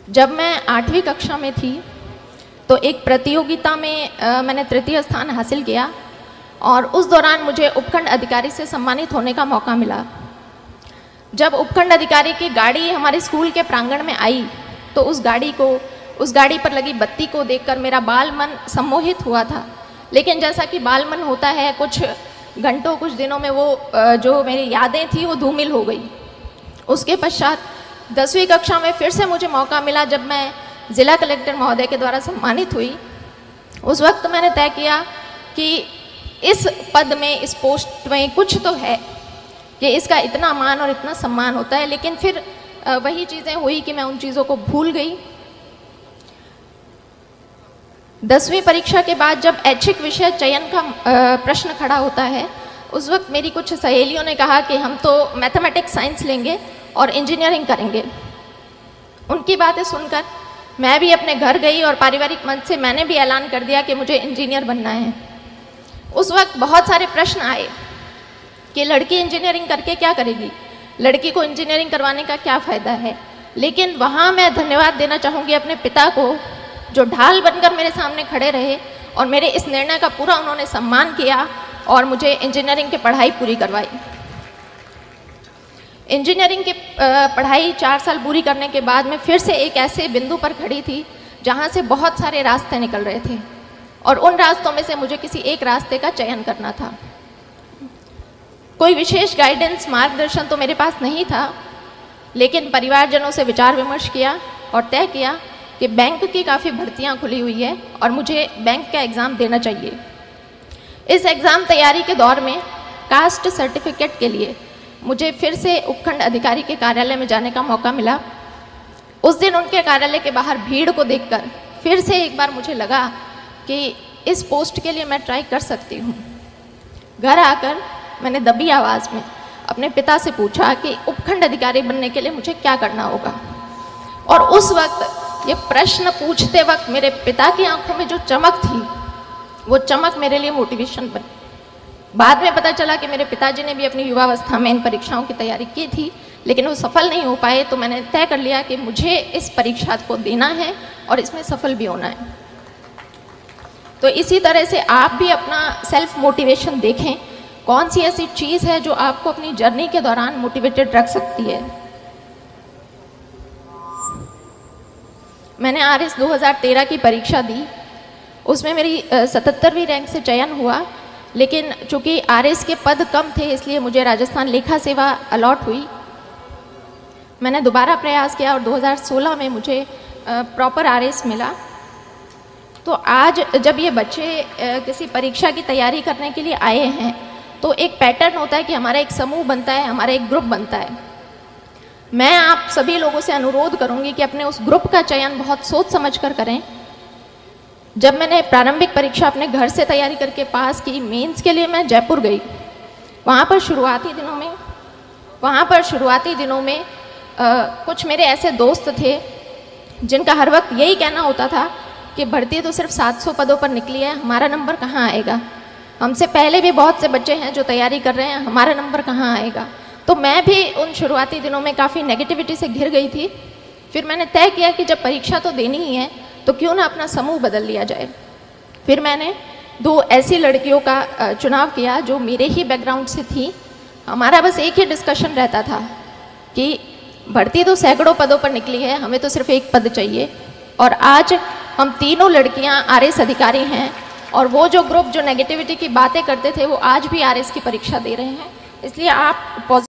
जब मैं 8वीं कक्षा में थी तो एक प्रतियोगिता में मैंने तृतीय स्थान हासिल किया और उस दौरान मुझे उपखंड अधिकारी से सम्मानित होने का मौका मिला। जब उपखंड अधिकारी की गाड़ी हमारे स्कूल के प्रांगण में आई तो उस गाड़ी पर लगी बत्ती को देखकर मेरा बाल मन सम्मोहित हुआ था। लेकिन जैसा कि बाल मन होता है, कुछ घंटों कुछ दिनों में वो जो मेरी यादें थी वो धूमिल हो गई। उसके पश्चात 10वीं कक्षा में फिर से मुझे मौका मिला जब मैं ज़िला कलेक्टर महोदय के द्वारा सम्मानित हुई। उस वक्त मैंने तय किया कि इस पद में, इस पोस्ट में कुछ तो है कि इसका इतना मान और इतना सम्मान होता है। लेकिन फिर वही चीज़ें हुई कि मैं उन चीज़ों को भूल गई। 10वीं परीक्षा के बाद जब ऐच्छिक विषय चयन का प्रश्न खड़ा होता है, उस वक्त मेरी कुछ सहेलियों ने कहा कि हम तो मैथमेटिक्स साइंस लेंगे और इंजीनियरिंग करेंगे। उनकी बातें सुनकर मैं भी अपने घर गई और पारिवारिक मंच से मैंने भी ऐलान कर दिया कि मुझे इंजीनियर बनना है। उस वक्त बहुत सारे प्रश्न आए कि लड़की इंजीनियरिंग करके क्या करेगी, लड़की को इंजीनियरिंग करवाने का क्या फ़ायदा है। लेकिन वहाँ मैं धन्यवाद देना चाहूँगी अपने पिता को, जो ढाल बनकर मेरे सामने खड़े रहे और मेरे इस निर्णय का पूरा उन्होंने सम्मान किया और मुझे इंजीनियरिंग की पढ़ाई पूरी करवाई। इंजीनियरिंग की पढ़ाई 4 साल पूरी करने के बाद मैं फिर से एक ऐसे बिंदु पर खड़ी थी जहाँ से बहुत सारे रास्ते निकल रहे थे और उन रास्तों में से मुझे किसी एक रास्ते का चयन करना था। कोई विशेष गाइडेंस, मार्गदर्शन तो मेरे पास नहीं था, लेकिन परिवारजनों से विचार विमर्श किया और तय किया कि बैंक की काफ़ी भर्तियां खुली हुई है और मुझे बैंक का एग्ज़ाम देना चाहिए। इस एग्ज़ाम तैयारी के दौर में कास्ट सर्टिफिकेट के लिए मुझे फिर से उपखंड अधिकारी के कार्यालय में जाने का मौका मिला। उस दिन उनके कार्यालय के बाहर भीड़ को देखकर फिर से एक बार मुझे लगा कि इस पोस्ट के लिए मैं ट्राई कर सकती हूँ। घर आकर मैंने दबी आवाज़ में अपने पिता से पूछा कि उपखंड अधिकारी बनने के लिए मुझे क्या करना होगा। और उस वक्त ये प्रश्न पूछते वक्त मेरे पिता की आंखों में जो चमक थी, वो चमक मेरे लिए मोटिवेशन बनी। बाद में पता चला कि मेरे पिताजी ने भी अपनी युवावस्था में इन परीक्षाओं की तैयारी की थी, लेकिन वो सफल नहीं हो पाए। तो मैंने तय कर लिया कि मुझे इस परीक्षा को देना है और इसमें सफल भी होना है। तो इसी तरह से आप भी अपना सेल्फ मोटिवेशन देखें, कौन सी ऐसी चीज़ है जो आपको अपनी जर्नी के दौरान मोटिवेटेड रख सकती है। मैंने आरएस 2013 की परीक्षा दी, उसमें मेरी 77वीं रैंक से चयन हुआ। लेकिन चूँकि आरएस के पद कम थे, इसलिए मुझे राजस्थान लेखा सेवा अलॉट हुई। मैंने दोबारा प्रयास किया और 2016 में मुझे प्रॉपर आरएस मिला। तो आज जब ये बच्चे किसी परीक्षा की तैयारी करने के लिए आए हैं, तो एक पैटर्न होता है कि हमारा एक समूह बनता है, हमारा एक ग्रुप बनता है। मैं आप सभी लोगों से अनुरोध करूंगी कि अपने उस ग्रुप का चयन बहुत सोच समझ कर करें। जब मैंने प्रारंभिक परीक्षा अपने घर से तैयारी करके पास की, मेंस के लिए मैं जयपुर गई। वहाँ पर शुरुआती दिनों में कुछ मेरे ऐसे दोस्त थे जिनका हर वक्त यही कहना होता था कि भर्ती तो सिर्फ 700 पदों पर निकली है, हमारा नंबर कहाँ आएगा। हमसे पहले भी बहुत से बच्चे हैं जो तैयारी कर रहे हैं, हमारा नंबर कहाँ आएगा। तो मैं भी उन शुरुआती दिनों में काफ़ी नेगेटिविटी से घिर गई थी। फिर मैंने तय किया कि जब परीक्षा तो देनी ही है तो क्यों ना अपना समूह बदल लिया जाए। फिर मैंने 2 ऐसी लड़कियों का चुनाव किया जो मेरे ही बैकग्राउंड से थी। हमारा बस एक ही डिस्कशन रहता था कि भर्ती तो सैकड़ों पदों पर निकली है, हमें तो सिर्फ एक पद चाहिए। और आज हम तीनों लड़कियां आरएस अधिकारी हैं और वो जो ग्रुप जो नेगेटिविटी की बातें करते थे वो आज भी आरएस की परीक्षा दे रहे हैं। इसलिए आप